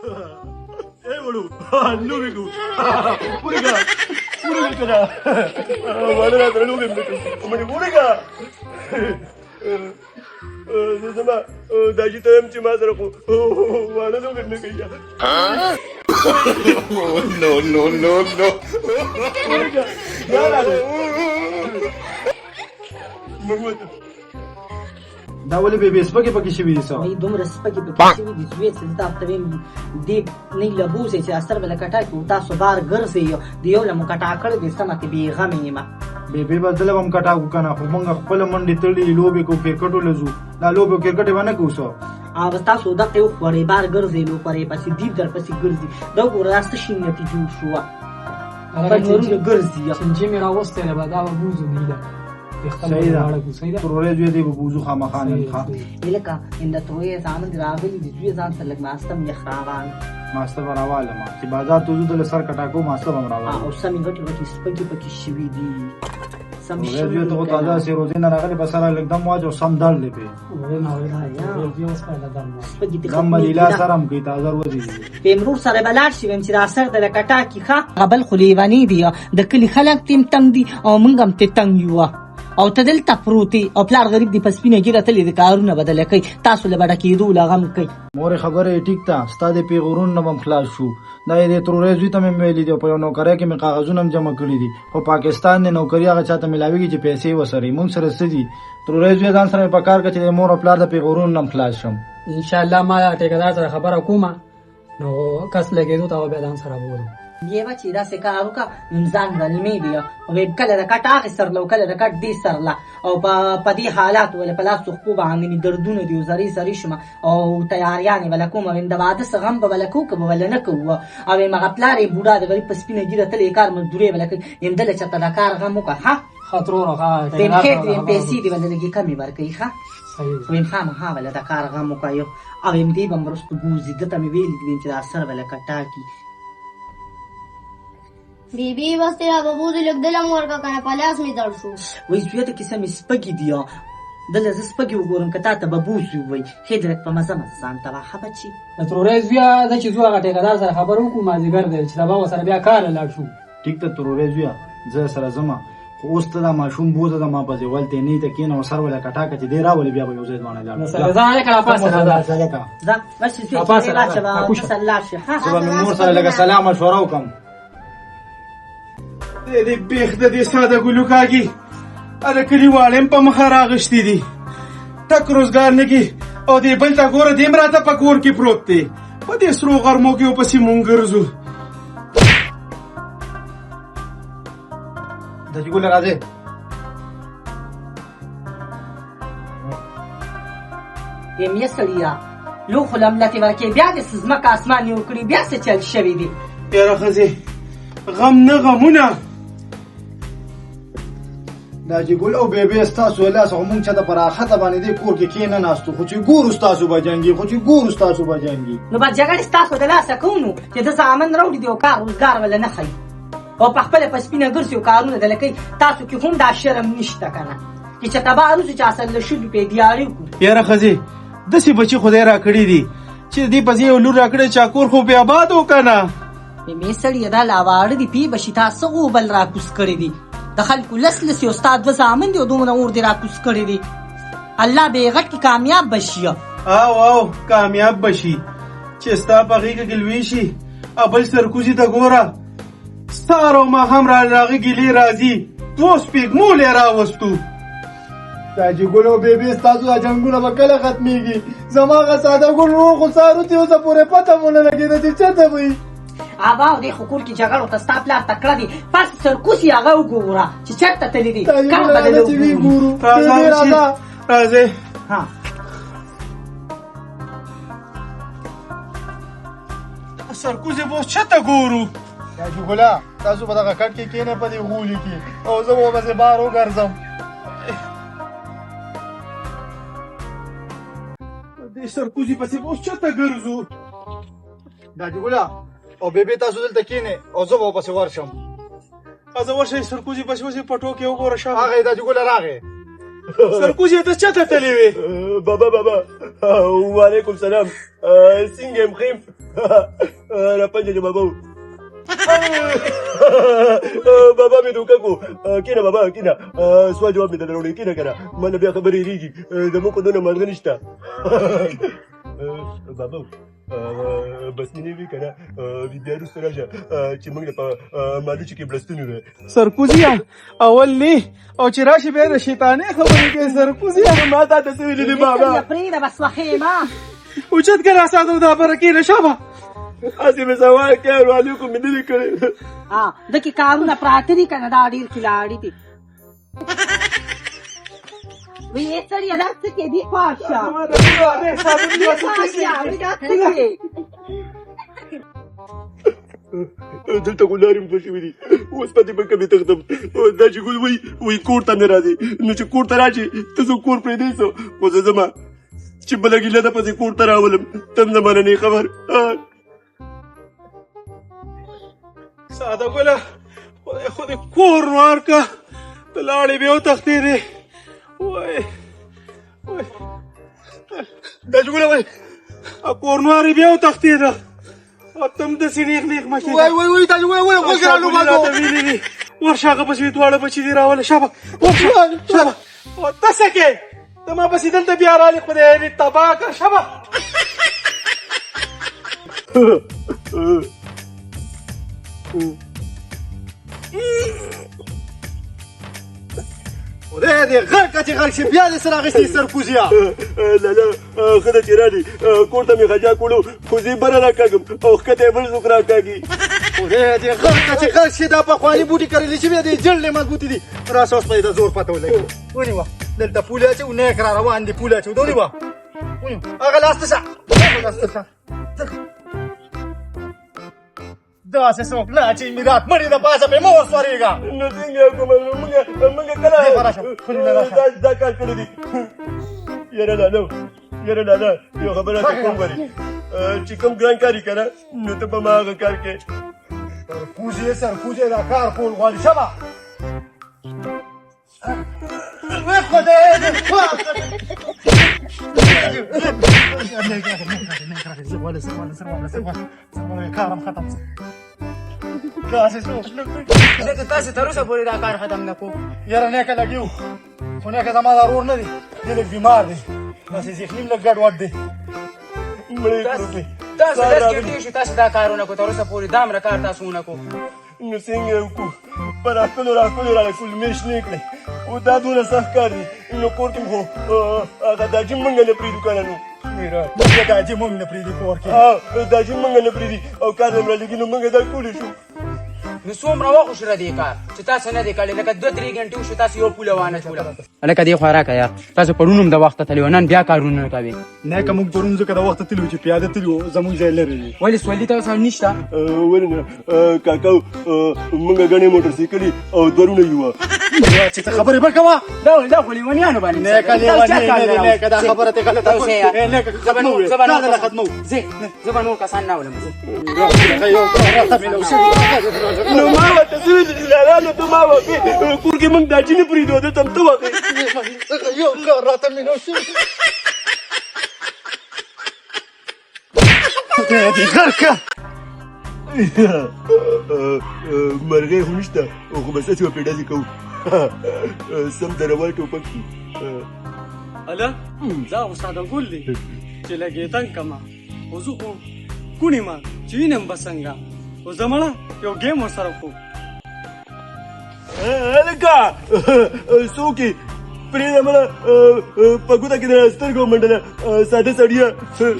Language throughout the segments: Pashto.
وړو لوګي کو پورګه کړه وړه راته لوګي مې پورګه زما دا چې ته هم چې ما سره خو وړه لوګي نه کوي نو پورګه یا راځه دا ولې به سپکې پکې شوي دي وای دومره سپکې پکې شوي دي زوی څه دا ته ویم دی نه لبوسه چې اثر بل کټا کو تاسو بار ګرځي دی یو لمو کټا کړ دې سمته به غمې ما به بدل هم کټا کو کنه خو مونږ خپل منډي تړي لوبي کو کرکټو لزو دا لوبي کرکټ باندې کوسو او تاسو دا یو خوري بار ګرځي لو پرې پسې دی در پسې ګرځي دا ګوراست شي نتیجه شو په نورو ګرځي چې مې راوسته نه دا وبوزو دی صحیح ده پروژه دې به بوزو خامخانه ښه الکه ان د توې ځان دی راغلي د دوی ځان سره لګ ماستم یخراوان ماسته براواله ما چې بازار ته د سر کټاکو ماسته براواله او سمې غټي سپکې پکې شوي دي سم شي ته تازه سي روزي نه راغلي بس سره لګدم واجو سم دال لپی دم لیلا سرم کی تازه روزي پیمرور سره بلار شي چې را سر د کټا کی ښه قبل خلیوانی دی د کلی خلک تیم تنگ دي او مونږ هم ته تنگ یو او تدل تپروتی او پلار غریب دی پسپینه ګیره تلې د کارونه بدل کوي تاسو له بڑا کېدو لغم کوي مور خبره ټیک تا ستاده پیغورون نه بم خلاص شو دا دې تروريزوي ته مې ویلې دی په نوکرۍ کې مې کاغذونه جمع کړی دي او پاکستان نه نوکری هغه چاته ملاويږي چې پیسې وسري مونږ سره سدي تروريزوي ځان سره په کار کې چې مور او پلار د پیغورون نه خلاص شم ان شاء الله ما ټیکدار سره خبره کوم نو کس لګېدو ته به ځان سره وګورم یوه چې دا څه کار وکړه ځان رلمې دی او کله د کټ هغې سر له کله د کټ دې سر له او په دې حالات ولې په لاس خپو باندې دردونه دي زری زری شمه او تیاریانې ولا کوم د واده څه غم به ولا کوو که به ولا نه کوو او مغه پلار یې بوډا د غریب په سپینه ګیره تلې کار مزدوري ولا کوي همدله چېرته د کار غم وکړه ښه خطرونه ویم خیر ویم پیسې دې ولا لږې کمې ورکوي ښه ویم خامخا ولا د کار غم وکړه او یم دې به م وروسته ګوزي ده ته مې ویلي دي چې دا سر ولا کټاکي بیبی بس تیرا ببوزی لگ دلم ورکا کنه پلاس می در شو وای زویه ته کیسه مې سپګې دي دله زه سپګې وګورم که تا ته به بوز ووایي ښې درک په مزه مزه ځان ته واښه بچي د تروريزویه ده چې زه هغه ټیکدار سره خبره وکړو مازدیګر دی چې سبا ورسره بیا کاره لاړ شو ټیک ته تروريزویه زه سره ځمه خو اوس ته دا ماشوم بوزه د ما پسې ولته نه ته کېنه او سر ولا کټاکه چې دی راولي بیا به یو ځای باندې لاړ ځان یې کړه پاسه ځه بس چې راشه به لاړ شي ښه زه به مې مور سره لږه سلام مشوره وکړم دې بیخ د دې ساده ګلو کاږي اره کلیوال هم په مخه راغښتي دي ټک روزګار نه کې او دې بل ته ګوره دې هم راته په کور کې پروت دی په دې سرو غرمو کې ورپسې مونږ ګرځو د چې ګوله راځې یم یې سړیه لو خو لملتې ورکې بیا دې ځمکه اسمان یې وکړي بیا څه چل شوي دي یاره ښځې غم نه غمونه دا چې ګل او بیبي ستاسو لاس خو مونږ چې د پراخته باندې دې کور کې کېنه ناستو خو چې ګورو ستاسو به جنګي خو چې ګورو ستاسو به جنګي نو به جګړې ستاسو د لاسه کوو نو چې د زامن راوړي دي او کار روزګار ولا نه ښیي او په خپله په سپینه ګرځي او کارونه دله کوي تاسو کې هم دا شرم نشته که نه چې چې تباه روزو چې اصل له ښځو پې دیارې وکړو یاره ښځې داسې بچي خدای راکړي دي چې دې پسې یو لور راکړی چې کور خو بې آباد و که نه مې سړیه دا لا واړه دي پی به شي تا څه غوبل راکوز کړي دي د خلکو لس لس یو ستا دوه زامن دي او دومره اور دې راکوز کړي دي الله به یې غټ کې کامیاب به شي او کامیاب به شي چې ستا په غېږه کې لوی شي او بل سرکوزي ته ګوره سهار او ماښام راغې ګیلې راځي دوه سپېږمو یې راوستو دا چې ګل او بیبي ستاسو دا جنګونه به کله ختمېږي زما هغه ساده ګل روغ خو سهار وتې اوسه پورې پته مو نه لګېده چې چېرته وي ابا او دې خو کور کې جګړو ته ستا پلار تکړه دي پس سرکوس یې هغه وګوره چې چېرته تللی دي کم بدله وګورو راځئ سرکوزې به اوس چېرته ګورو دا چې ګله تاسو به دغه کټ کې کېنئ په دې غولي کې او زه به ورپسې بار وګرځم دې سرکوزي پسې به اوس چېرته ګرځو دا چې ګله او بیبي تاسو دلته کېنئ او زه به ورپسې ورشم زه ورشئ سرکوزي پسې اوس یې پټو کې وګوره شا هغې دا چې ګله راغې سرکوزي ته چېرته تللی وې بابا وعلیکم سلام سنگم خیم را پنجه بابا بابا می دوکا کو کینا بابا کینا سوال جواب می دلونی کینا کنه من بیا خبری ریگی زمو کو دونه مرغ نشتا بابا بس مینه وی کنه ویدیو سره چې موږ په مالوچ کې بلستونه سرکوزیا اول لی او چې راشي بیا د شیطانې خبرې کوي سرکوزیا ما تا ته ویلې دي بابا پرېږده بس وخېما اوچت که راساتو دا برکې شابه اسی مې سوال کړو علیکم مې نه کړې دکې کارونه پراته دي که نه دا ډېر کلاړي دي وی سړیه دا څه کې دي پاشه دلته ګلارې مې شوي دي اوس پاتې به کمې تخدم دا چې ګل وایي کور ته نه راځي نو چې کور ته راشي ته زه کور پرېږدی سو خو زه ځمه چې بله ګیله ده پسې کور ته راولم ته هم زمانه نه خبر ساده ګله خو دې کور نوار که ته لاړې بیا وتښتېدې وای دا چې ګله وایي کور نوار یې بیا وتښتېده او ته هم داسې نیغ نیغ مه کېږه وای دا چې ګله وایي غوږ رالو راته ویلي دي ورشه هغه پسې دواړه بچي دې راوله شابه ورشه شابه او ته څه کې ته ما پسې دلته بیا رالې خدای دې تباه کړه شابه خدای دې غر که چې غر شي بیا دې سره اخیستې سرکوزیا لا لا ښه ده چې رالي کور ته مې خجا کړو خو زه یې بره راکاږم او ښکته یې بل څوک راکاږي خدای دې غر که چې غر شي دا پخواني بوټي کرلي شوي دي جړلې مضبوطې دي راسه اوس به یې د زور پته ولګي ونیوه دلته پولې اچوو نیک را روان دي پولې اچوو ونیوه ونیوه هغه لاس ته شه هغه لاس ته شه داسې څوک نه چې میرات مړي د پاسه پې مه وسورېږه نو څنګه وکړم موږ کله دا کار کړی دي یاره لالا یاره لالا یو خبره ته کوم غواړي چې کوم ګران کار یې که نه نو ته به ما هغه کار کوې سرکوزې دا کار کول غواړي شبه خدای دې کارم ختم تاسې تر اوسه پورې دا کار ختم نه کړو یاره نیکه لګي وو خو نیکه زما دا ورور نه دی دی لږ بیمار دی داسې ذهني لږ ګډوډ دی تاسو لږ ګټې شو تاسو دا کار ونه کړو تر اوسه پورې دا همره کار تاسو ونه کړو نو څنګه یې وکړو په راکلو راله ټول میاشت نه کړې او دا دونه سخت کار دی نو کور کې خو هغه داجي موږ نه پرېږدو که نه نو داجي موږ نه پرېږدي کور کې داجي موږ نه پرېږدي او کار هم رالېږي نو موږ دا کولی شو نو څومره وخت وشو دې کار چې تاسو نه دی کړی لکه 2-3 غنټې وشو تاسو یو پوله وانه چوله لکه دې خوا راکړه یار تاسو پرون هم د وخته تللي وو نن بیا کارونه نه کوئ نیکه موږ پرون ځکه د وخته تللي وو چې پیاده تللي وو زموږ ځای لرې وي ولې سولي تاسو هم نشته ولې نه کاکا موږ ګڼې موټرسایکلې او دورونه یو چې ته خبرې به کوه دا خو لیونیانو باندې نیکه لیونی نه دی نیکه دا خبره ته غلطه اوسه یار نیکه ختمو ختمو زه به نور کسان نه ولم نو ما ورته زه ویلې لالا نو ته ما وکړې کور کې موږ داجي نه پرېږدو دلته هم ته وکړې یو کار راته مینو شوي خدای دې غر که مرغۍ خو نشته خو بس هسې به پرې ډزې کوو سم د روا ټوپک شي اله دا خو ساده ګل دی چې لګېدن کما خو زه خو کونې ما چې وینم به څنګه خو زه مړه یو ګیم ورسره کوم هلکه څوک یې پرېږده مړه په ګوته کې د سترګو منډله ساده سړیه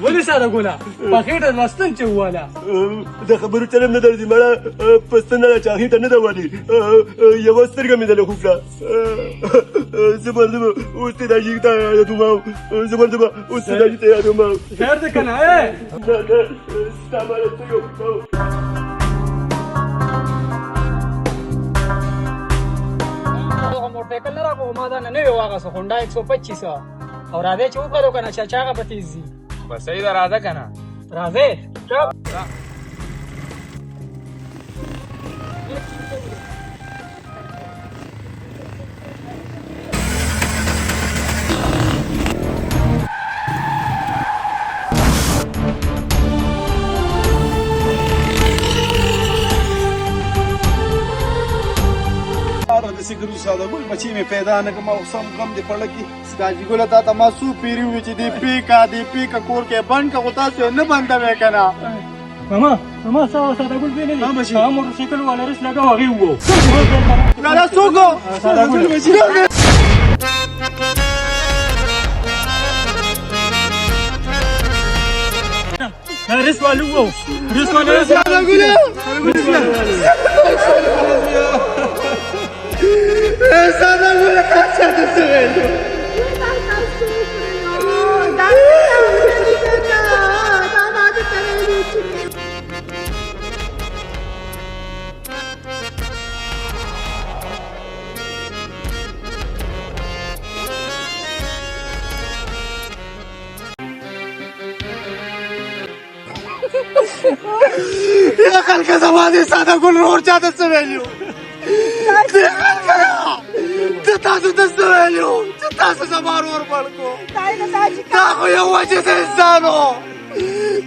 ولې ساده ګله په خېټه لستن چې وواله د خبرو چلم نه درځي مړه په ستنه ده چې هغې ته نه ده والې یوه سترګه مې دله خوږ کړه زه به اوس ته داجي ته یادوم زه به اوس ته داجي ته یادوم خیر دی که نه نه ستا ماله سترګه خوږ موټرسایکل نه راکړو ما دا نه نوې واغسته هونډا 125 او راځئ چې وکړو که نه چې هغه به تېز ځي بس صحیح ده راځه که نه راځئ داسې ګرځو ساده ګل بچی مې پیدا نه کړم او سم غم دې پړه کې سکاجي ګله تا ته ما څو پیري ووي چې دې پیکه کور کې بند که خو تاسو یې نه بندوې که نه ماما ساده ګل به نه ها دي بچي. هغه موټرسایکل والا رس لګاو هغې ووو لالا څوک و؟ ساده ګل بچی رس والو ووو رس والا ساده ګل ساده ګله کار چاته څه ویلو یا خلکه زما دې ساده ګل نور چاته څه ویلو دې خلکه ته تاسو ته څه ویلو چې تاسو زما ورور مړ کړو دا خو یو وجه د انسان و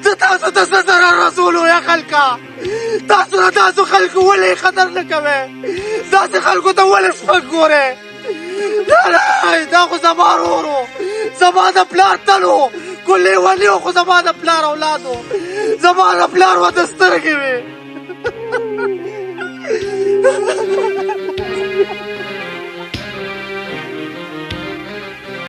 ته تاسو ته څه ضرر رسولو یا خلکه تاسو نه تاسو خلکو ولې خطر نه کوئ داسې خلکو ته ولې سپک ګورئ نه دا خو زما ورور و زما د پلار تل و کو لیوني و خو زما د پلار اولاد و زما د پلار و د سترګې وې